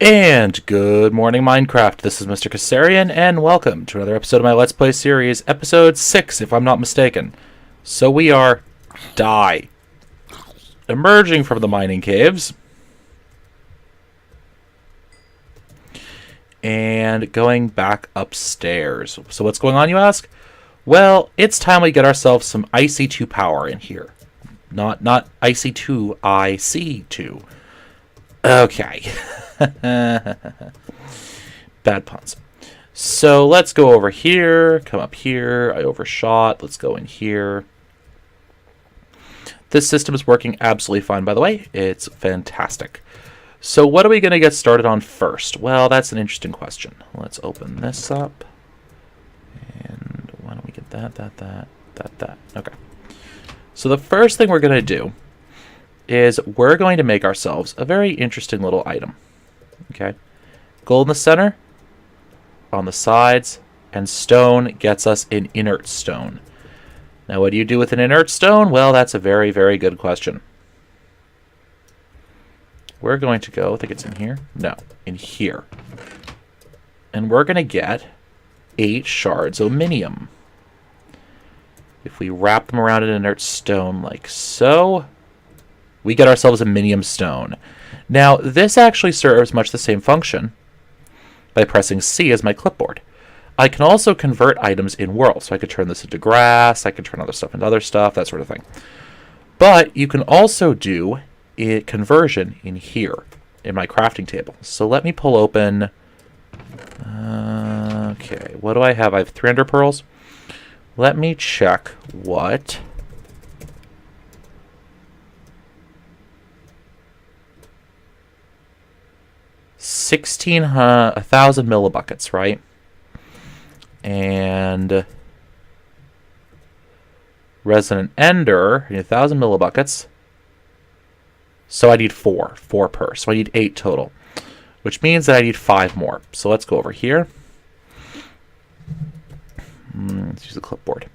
And good morning, Minecraft. This is Mr. Kassarian, and welcome to another episode of my Let's Play series, episode 6, if I'm not mistaken. So we are emerging from the mining caves and going back upstairs. So what's going on, you ask? Well, it's time we get ourselves some IC2 power in here. Not IC2, IC2. Okay. Bad puns. So let's go over here, come up here. I overshot. Let's go in here. This system is working absolutely fine, by the way. It's fantastic. So what are we going to get started on first? Well, that's an interesting question. Let's open this up. And why don't we get that. Okay. So the first thing we're going to do is we're going to make ourselves a very interesting little item. Okay, gold in the center, on the sides, and stone gets us an inert stone. Now, what do you do with an inert stone? Well, that's a very, very good question. We're going to go, I think it's in here. No, in here. And we're going to get 8 shards of minium. If we wrap them around an inert stone like so, we get ourselves a minium stone. Now, this actually serves much the same function by pressing C as my clipboard. I can also convert items in world, so I could turn this into grass, I could turn other stuff into other stuff, that sort of thing. But you can also do a conversion in here, in my crafting table. So let me pull open... okay, what do I have? I have 300 pearls. Let me check what... 1,000 millibuckets, right? And resonant ender, 1,000 millibuckets. So I need 4 per. So I need 8 total, which means that I need 5 more. So let's go over here. Let's use the clipboard.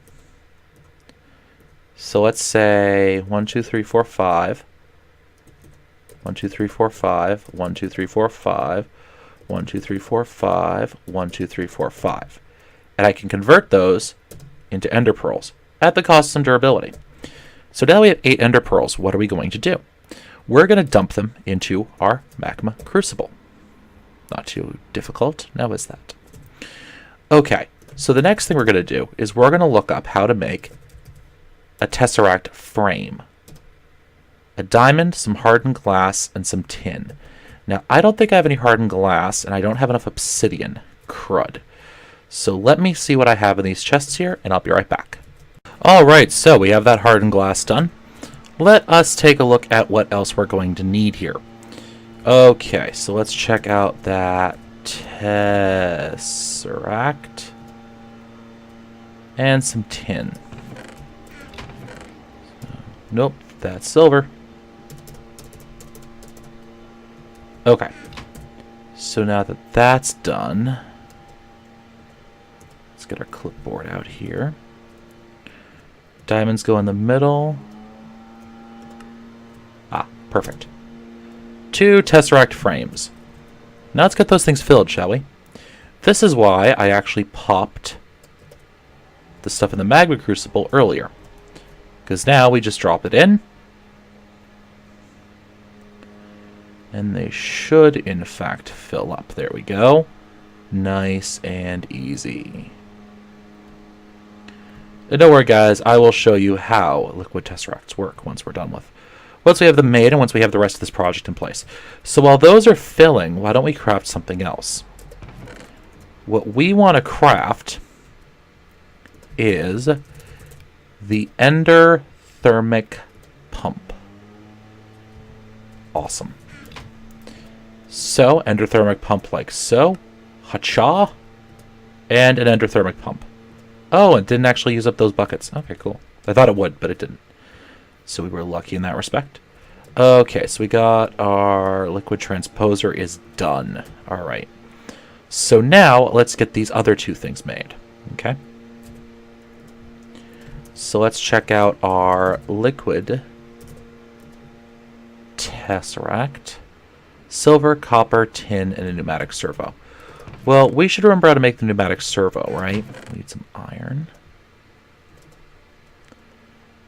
So let's say 1, 2, 3, 4, 5. 1, 2, 3, 4, 5, 1, 2, 3, 4, 5, 1, 2, 3, 4, 5, 1, 2, 3, 4, 5. And I can convert those into ender pearls at the cost of some durability. So now we have 8 ender pearls. What are we going to do? We're going to dump them into our magma crucible. Not too difficult, now is that. Okay, so the next thing we're going to do is we're going to look up how to make a tesseract frame. A diamond, some hardened glass, and some tin. Now, I don't think I have any hardened glass, and I don't have enough obsidian. Crud. So let me see what I have in these chests here, and I'll be right back. Alright, so we have that hardened glass done. Let us take a look at what else we're going to need here. Okay, so let's check out that tesseract. And some tin. Nope, that's silver. Okay, so now that that's done, let's get our clipboard out here. Diamonds go in the middle. Ah, perfect. 2 tesseract frames. Now let's get those things filled, shall we? This is why I actually popped the stuff in the magma crucible earlier, because now we just drop it in. And they should, in fact, fill up. There we go. Nice and easy. And don't worry, guys. I will show you how liquid tesseracts work once we're done with. Once we have them made and once we have the rest of this project in place. So while those are filling, why don't we craft something else? What we want to craft is the endothermic pump. Awesome. So, endothermic pump like so. Hacha. And an endothermic pump. Oh, it didn't actually use up those buckets. Okay, cool. I thought it would, but it didn't. So we were lucky in that respect. Okay, so we got our liquid transposer is done. Alright. So now, let's get these other 2 things made. Okay. So let's check out our liquid tesseract. Silver, copper, tin, and a pneumatic servo. Well, we should remember how to make the pneumatic servo, right? We need some iron.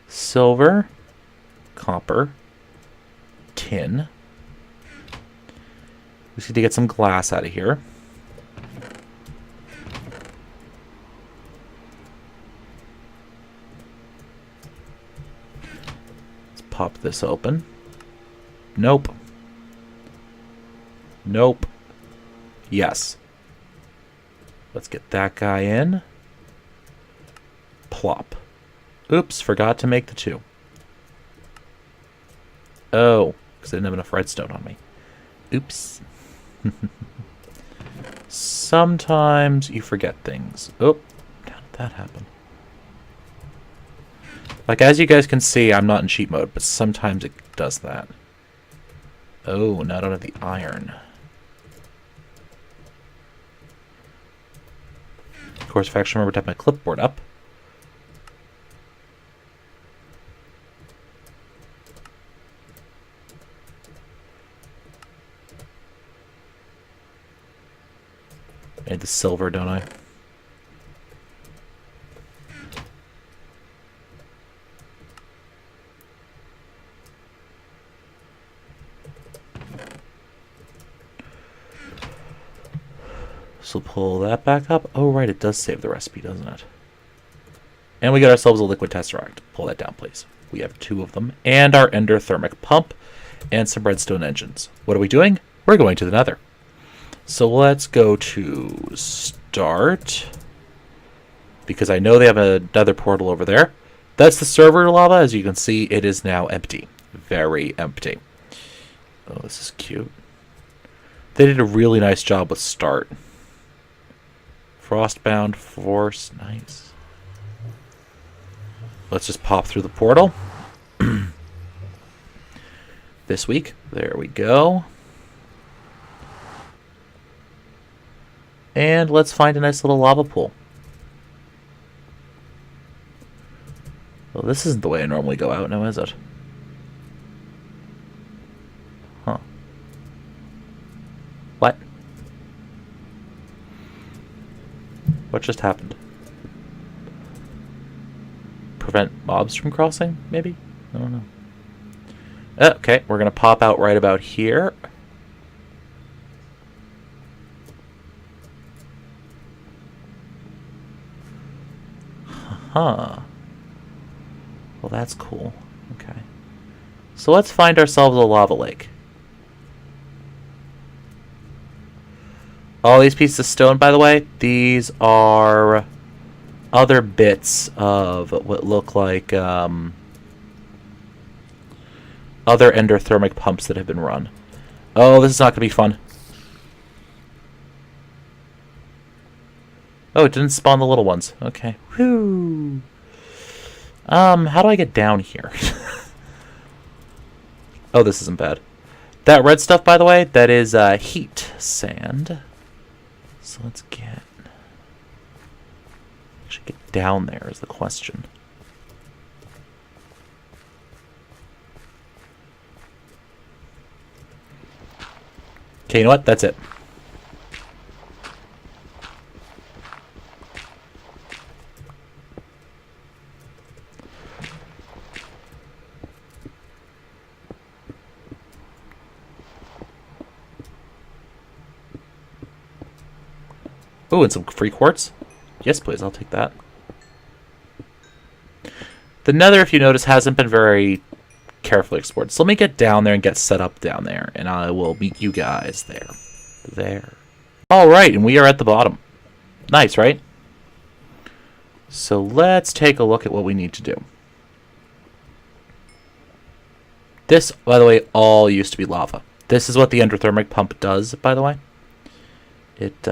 Silver, copper, tin. We just need to get some glass out of here. Let's pop this open. Nope. Nope. Yes. Let's get that guy in. Plop. Oops, forgot to make the 2. Oh, because I didn't have enough redstone on me. Oops. Sometimes you forget things. Oh, how did that happen? Like, as you guys can see, I'm not in cheat mode, but sometimes it does that. Oh, now I don't have the iron. Of course, if I actually remember to have my clipboard up. I need the silver, don't I? So pull that back up. Oh, right, it does save the recipe, doesn't it? And we got ourselves a liquid tesseract. Pull that down, please. We have 2 of them. And our endothermic pump. And some redstone engines. What are we doing? We're going to the nether. So let's go to start. Because I know they have another portal over there. That's the server lava. As you can see, it is now empty. Very empty. Oh, this is cute. They did a really nice job with start. Frostbound force, nice. Let's just pop through the portal. This week, there we go. And let's find a nice little lava pool. Well, this isn't the way I normally go out now, is it? Huh. What? What just happened? Prevent mobs from crossing, maybe? I don't know. Okay, we're going to pop out right about here. Huh. Well, that's cool. Okay. So let's find ourselves a lava lake. All these pieces of stone, by the way, these are other bits of what look like other endothermic pumps that have been run. Oh, this is not going to be fun. Oh, it didn't spawn the little ones. Okay. Whew. How do I get down here? Oh, this isn't bad. That red stuff, by the way, that is heat sand. So let's get... Should get down there is the question. Okay, you know what? That's it. Oh, and some free quartz? Yes, please, I'll take that. The nether, if you notice, hasn't been very carefully explored. So let me get down there and get set up down there, and I will meet you guys there. There. Alright, and we are at the bottom. Nice, right? So let's take a look at what we need to do. This, by the way, all used to be lava. This is what the endothermic pump does, by the way. It,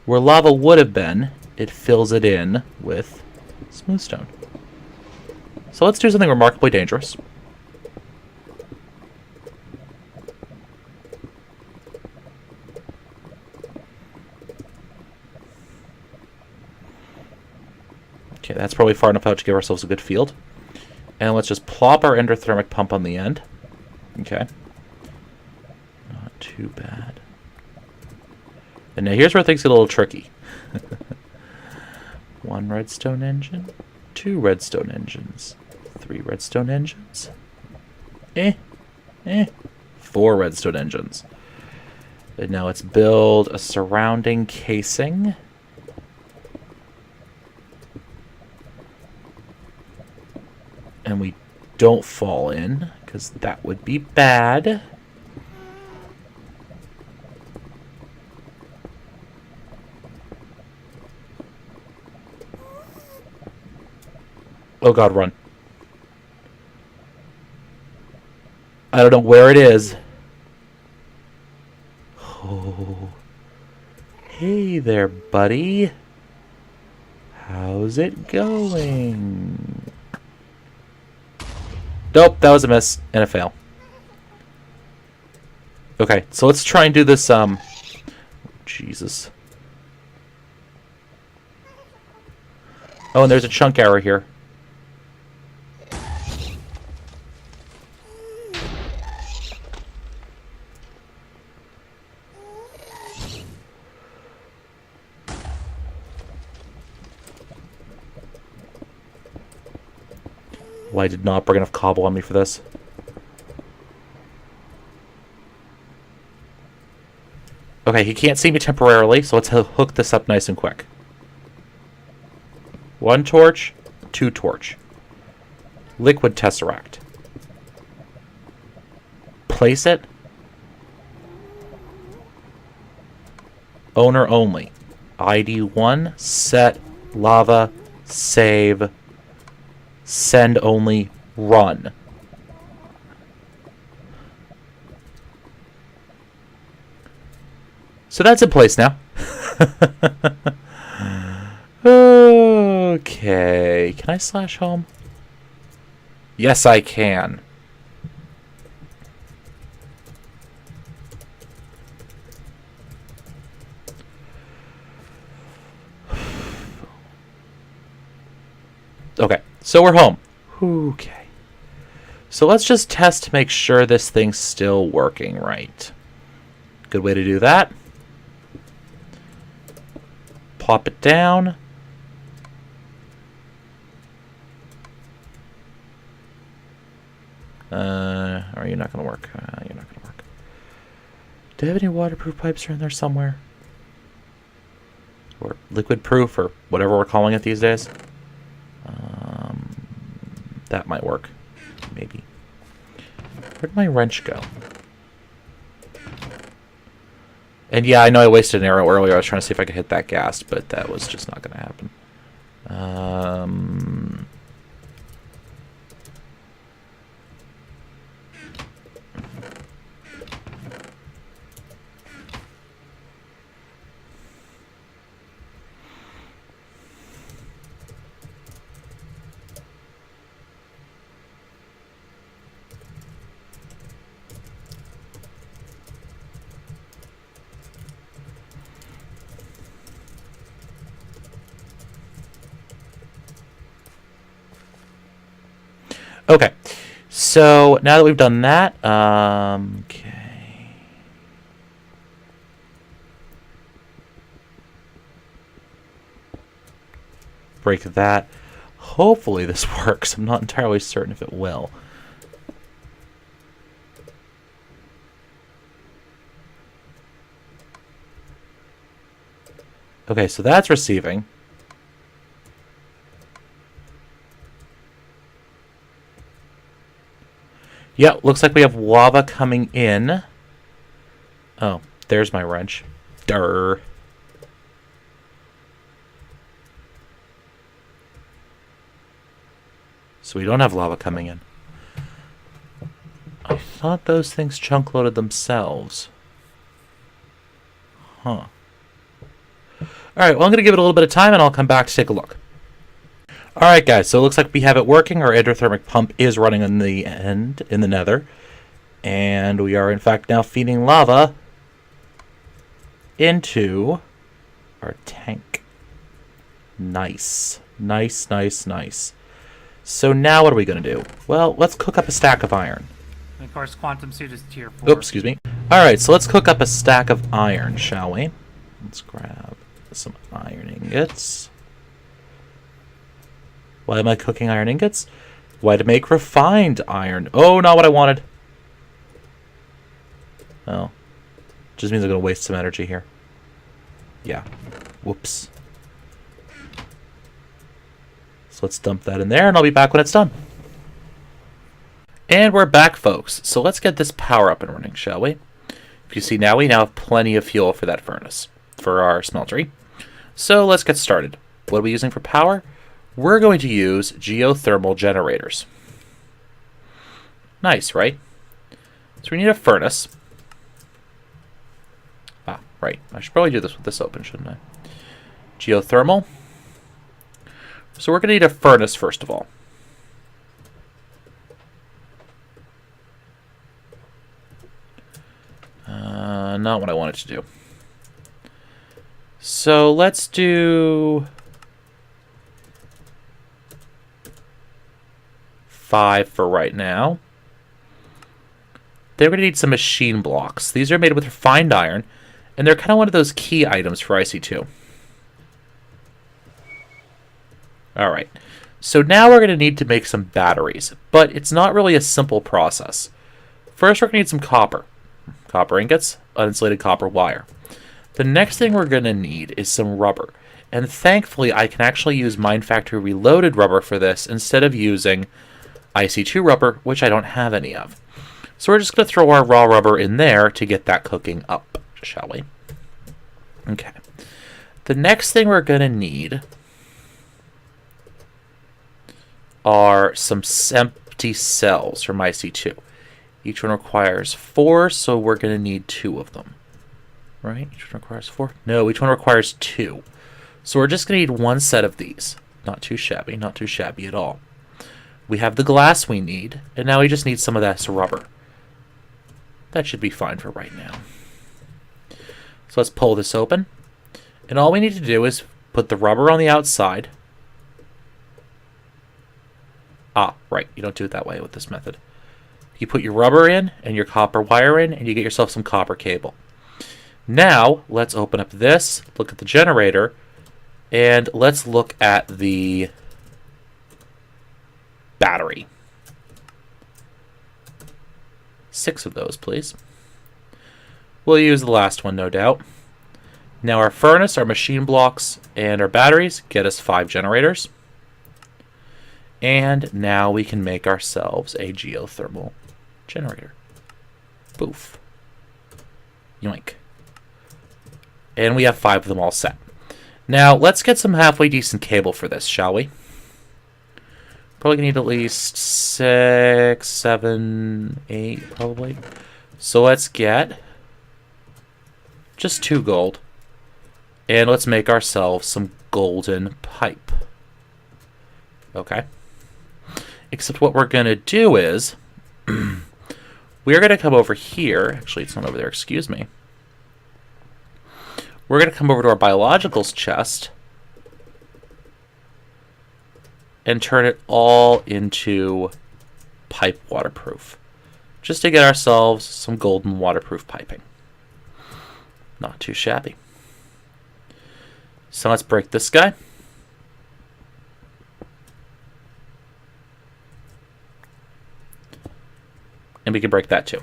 where lava would have been, it fills it in with smooth stone. So let's do something remarkably dangerous. Okay, that's probably far enough out to give ourselves a good field. And let's just plop our endothermic pump on the end. Okay. too bad. And now here's where things get a little tricky. 1 redstone engine, 2 redstone engines, 3 redstone engines, 4 redstone engines. And now let's build a surrounding casing. And we don't fall in, because that would be bad. Oh god, run. I don't know where it is. Oh. Hey there, buddy. How's it going? Nope, that was a miss and a fail. Okay, so let's try and do this, Jesus. Oh, and there's a chunk error here. Well, I did not bring enough cobble on me for this. Okay, he can't see me temporarily, so let's hook this up nice and quick. 1 torch, 2 torch. Liquid tesseract. Place it. Owner only. ID 1, set, lava, save, send only, run. So that's in place now. Okay. Can I slash home? Yes, I can. Okay, so we're home. Okay. So let's just test to make sure this thing's still working right. Good way to do that. Plop it down. Or you're not going to work. You're not going to work. Do I have any waterproof pipes around there somewhere? Or liquid proof, or whatever we're calling it these days? That might work. Maybe. Where'd my wrench go? And yeah, I know I wasted an arrow earlier. I was trying to see if I could hit that gas, but that was just not going to happen. Okay, so now that we've done that, okay. Break that. Hopefully this works. I'm not entirely certain if it will. Okay, so that's receiving. Yep, looks like we have lava coming in. Oh, there's my wrench. Durr. So we don't have lava coming in. I thought those things chunk loaded themselves. Huh. Alright, well I'm going to give it a little bit of time and I'll come back to take a look. Alright guys, so it looks like we have it working. Our endothermic pump is running in the end, in the nether. And we are in fact now feeding lava into our tank. Nice. Nice, nice, nice. So now what are we going to do? Well, let's cook up a stack of iron. And of course, quantum suit is tier 4. Oops, excuse me. Alright, so let's cook up a stack of iron, shall we? Let's grab some iron ingots. Why am I cooking iron ingots? Why, to make refined iron. Oh, not what I wanted. Oh. Just means I'm going to waste some energy here. Yeah. Whoops. So let's dump that in there, and I'll be back when it's done. And we're back, folks. So let's get this power up and running, shall we? If you see now, we now have plenty of fuel for that furnace, for our smeltery. So let's get started. What are we using for power? We're going to use geothermal generators. Nice, right? So we need a furnace. Ah, right. I should probably do this with this open, shouldn't I? Geothermal. So we're going to need a furnace, first of all. Not what I wanted to do. So let's do 5 for right now. Then we're going to need some machine blocks. These are made with refined iron, and they're kind of one of those key items for IC2. Alright, so now we're going to need to make some batteries, but it's not really a simple process. First, we're going to need some copper. Copper ingots, uninsulated copper wire. The next thing we're going to need is some rubber. And thankfully, I can actually use Mine Factory Reloaded rubber for this instead of using IC2 rubber, which I don't have any of. So we're just going to throw our raw rubber in there to get that cooking up, shall we? Okay. The next thing we're going to need are some empty cells from IC2. Each one requires 4, so we're going to need 2 of them. Right? Each one requires 4? No, each one requires 2. So we're just going to need 1 set of these. Not too shabby, not too shabby at all. We have the glass we need, and now we just need some of that rubber. That should be fine for right now. So let's pull this open. And all we need to do is put the rubber on the outside. Ah, right. You don't do it that way with this method. You put your rubber in and your copper wire in, and you get yourself some copper cable. Now, let's open up this, look at the generator, and let's look at the battery. 6 of those, please. We'll use the last one, no doubt. Now our furnace, our machine blocks, and our batteries get us 5 generators. And now we can make ourselves a geothermal generator. Boof. Yoink. And we have 5 of them all set. Now, let's get some halfway decent cable for this, shall we? Probably gonna need at least 6, 7, 8, probably. So let's get just 2 gold. And let's make ourselves some golden pipe. Okay. Except what we're gonna do is we're going to come over here. Actually, it's not over there. Excuse me. We're going to come over to our biologicals chest and turn it all into pipe waterproof. Just to get ourselves some golden waterproof piping. Not too shabby. So let's break this guy. And we can break that too.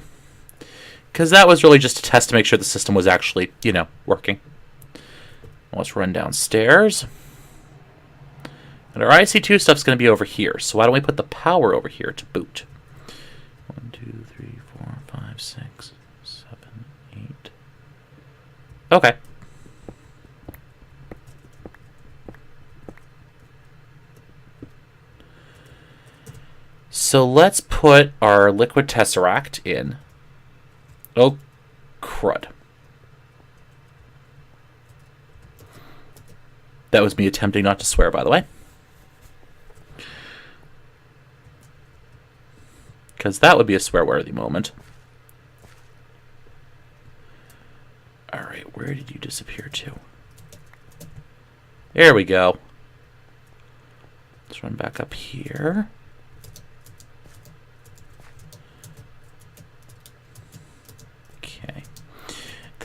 Because that was really just a test to make sure the system was actually, you know, working. Let's run downstairs. And our IC2 stuff's going to be over here. So why don't we put the power over here to boot? 1, 2, 3, 4, 5, 6, 7, 8. Okay. So let's put our liquid tesseract in. Oh, crud. That was me attempting not to swear, by the way. Because that would be a swear-worthy moment. Alright, where did you disappear to? There we go. Let's run back up here.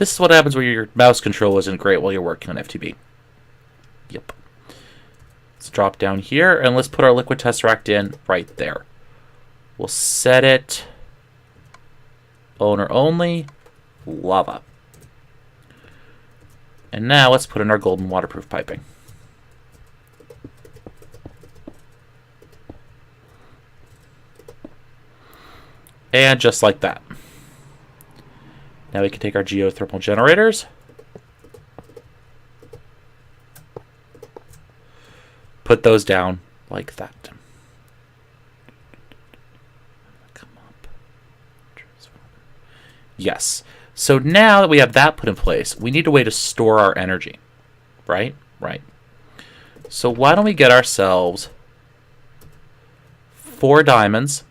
This is what happens when your mouse control isn't great while you're working on FTB. Yep. Let's drop down here, and let's put our liquid tesseract in right there. We'll set it owner only, lava. And now let's put in our golden waterproof piping. And just like that. Now we can take our geothermal generators, put those down like that. Come up. Yes. So now that we have that put in place, we need a way to store our energy. Right? Right. So why don't we get ourselves 4 diamonds,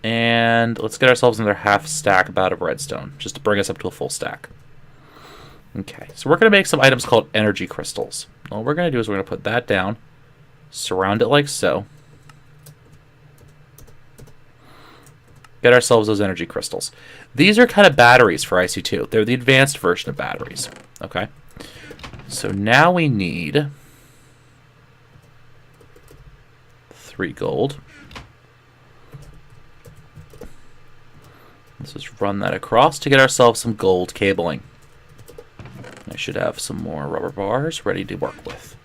and let's get ourselves another half stack about of redstone, just to bring us up to a full stack. Okay, so we're going to make some items called energy crystals. All we're going to do is we're going to put that down, surround it like so, get ourselves those energy crystals. These are kind of batteries for IC2. They're the advanced version of batteries. Okay, so now we need 3 gold. Let's just run that across to get ourselves some gold cabling. I should have some more rubber bars ready to work with.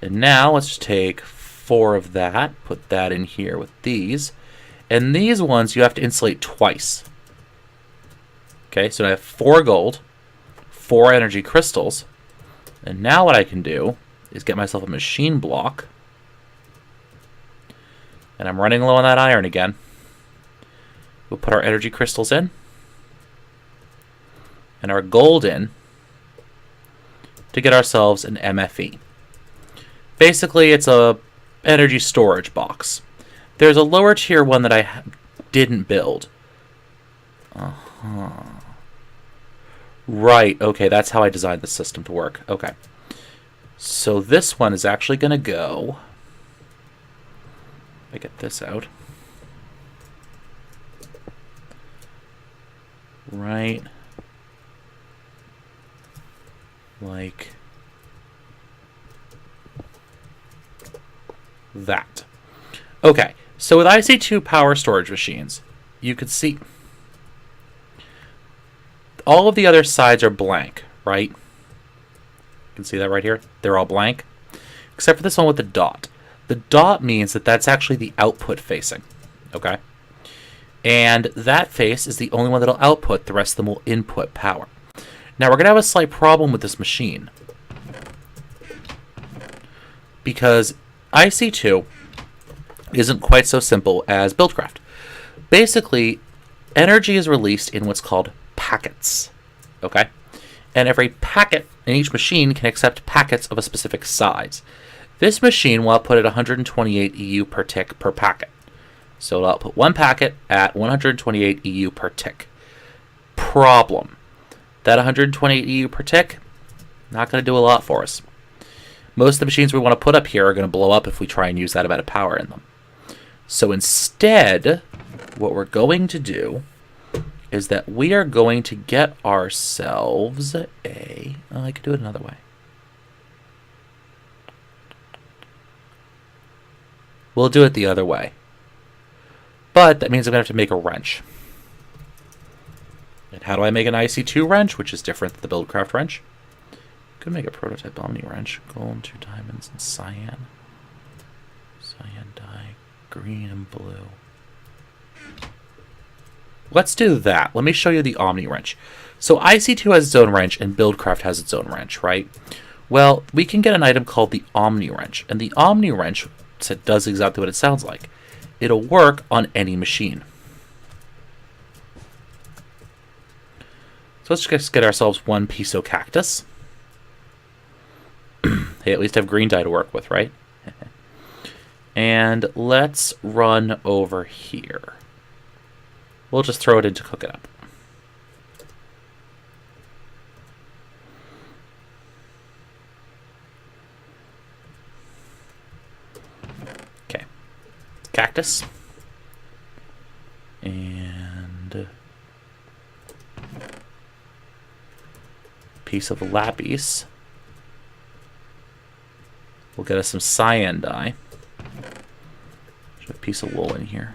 And now let's just take 4 of that, put that in here with these. And these ones you have to insulate twice. Okay, so I have 4 gold, 4 energy crystals. And now what I can do is get myself a machine block. And I'm running low on that iron again. We'll put our energy crystals in and our gold in to get ourselves an MFE. Basically, it's a energy storage box. There's a lower tier one that I didn't build. Right, okay, that's how I designed the system to work. Okay. So this one is actually going to go... Let me get this out. Right, like that. Okay, so with IC2 power storage machines, you could see all of the other sides are blank, right? You can see that right here. They're all blank, except for this one with the dot. The dot means that that's actually the output facing, okay? And that face is the only one that'll output. The rest of them will input power. Now, we're going to have a slight problem with this machine, because IC2 isn't quite so simple as Buildcraft. Basically, energy is released in what's called packets. Okay? And every packet in each machine can accept packets of a specific size. This machine will output at 128 EU per tick per packet. So it'll output 1 packet at 128 EU per tick. Problem. That 128 EU per tick, not going to do a lot for us. Most of the machines we want to put up here are going to blow up if we try and use that amount of power in them. So instead, what we're going to do is that we are going to get ourselves a... Oh, I could do it another way. We'll do it the other way. But that means I'm going to have to make a wrench. And how do I make an IC2 wrench, which is different than the Buildcraft wrench? Could make a prototype Omni wrench. Gold, 2 diamonds, and cyan. Cyan dye, green and blue. Let's do that. Let me show you the Omni wrench. So IC2 has its own wrench, and Buildcraft has its own wrench, right? Well, we can get an item called the Omni wrench. And the Omni wrench does exactly what it sounds like. It'll work on any machine. So let's just get ourselves 1 piso cactus. Hey, at least have green dye to work with, right? And let's run over here. We'll just throw it in to cook it up. Okay. Cactus. And piece of lapis. We'll get us some cyan dye. There's a piece of wool in here.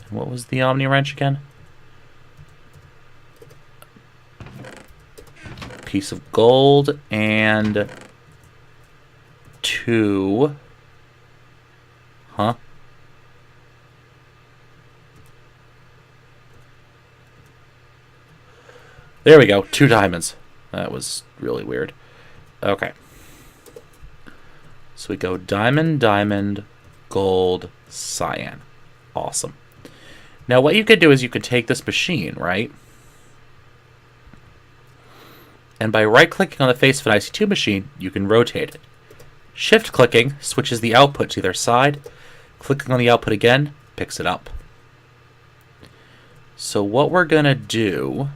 And what was the Omni wrench again? Piece of gold and 2. Huh? There we go. 2 diamonds. That was really weird. Okay. So we go diamond, diamond, gold, cyan. Awesome. Now what you could do is you could take this machine, right? And by right-clicking on the face of an IC2 machine, you can rotate it. Shift-clicking switches the output to either side. Clicking on the output again picks it up. So what we're going to do,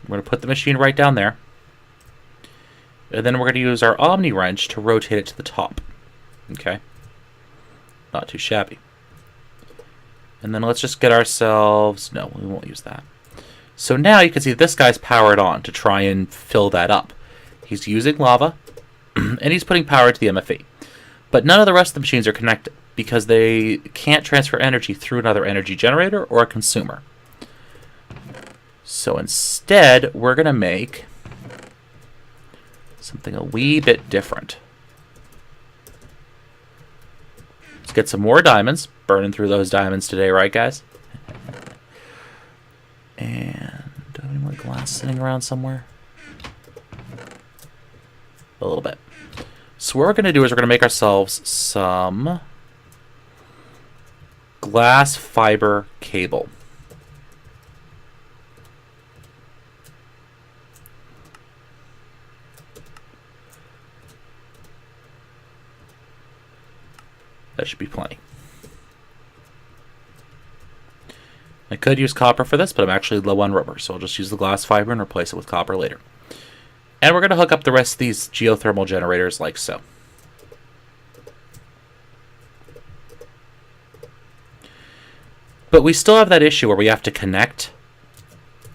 we're going to put the machine right down there. And then we're going to use our Omni wrench to rotate it to the top. Okay? Not too shabby. And then let's just get ourselves... No, we won't use that. So now you can see this guy's powered on to try and fill that up. He's using lava, and he's putting power to the MFE. But none of the rest of the machines are connected because they can't transfer energy through another energy generator or a consumer. So instead, we're going to make something a wee bit different. Let's get some more diamonds. Burning through those diamonds today, right, guys? And do I have any more glass sitting around somewhere? A little bit. So what we're going to do is we're going to make ourselves some glass fiber cable. That should be plenty. I could use copper for this, but I'm actually low on rubber, so I'll just use the glass fiber and replace it with copper later. And we're going to hook up the rest of these geothermal generators like so. But we still have that issue where we have to connect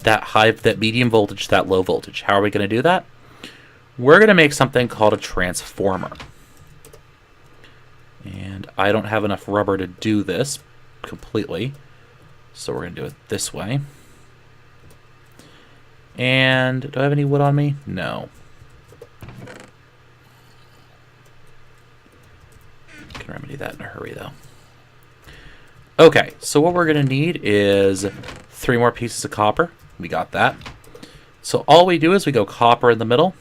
that medium voltage to that low voltage. How are we going to do that? We're going to make something called a transformer. And I don't have enough rubber to do this completely. So we're going to do it this way. And do I have any wood on me? No. Can remedy that in a hurry, though. Okay, so what we're going to need is 3 more pieces of copper. We got that. So all we do is we go copper in the middle.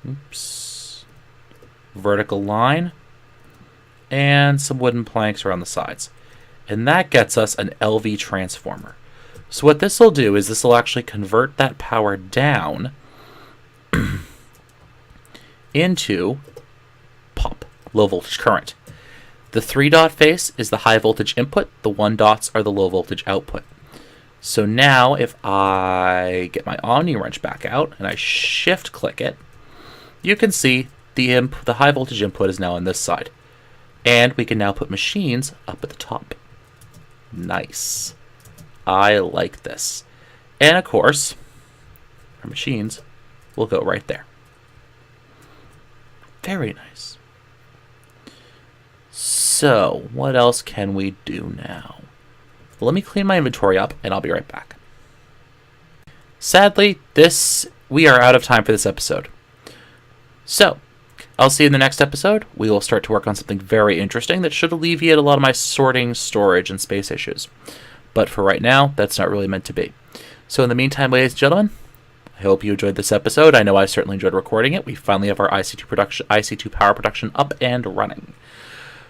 Oops. Vertical line. And some wooden planks around the sides. And that gets us an LV transformer. So what this will do is this will actually convert that power down into pop, low voltage current. The 3-dot face is the high voltage input. The 1 dots are the low voltage output. So now if I get my Omni wrench back out and I shift click it, you can see the high voltage input is now on this side. And we can now put machines up at the top. Nice. I like this. And of course, our machines will go right there. Very nice. So, what else can we do now? Well, let me clean my inventory up and I'll be right back. Sadly, we are out of time for this episode. So, I'll see you in the next episode. We will start to work on something very interesting that should alleviate a lot of my sorting, storage, and space issues. But for right now, that's not really meant to be. So in the meantime, ladies and gentlemen, I hope you enjoyed this episode. I know I certainly enjoyed recording it. We finally have our IC2 power production up and running.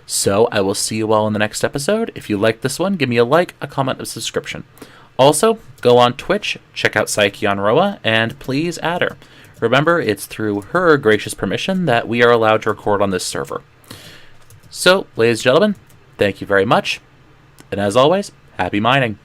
So I will see you all in the next episode. If you liked this one, give me a like, a comment, and a subscription. Also, go on Twitch, check out Psyche on Roa, and please add her. Remember, it's through her gracious permission that we are allowed to record on this server. So, ladies and gentlemen, thank you very much. And as always, happy mining.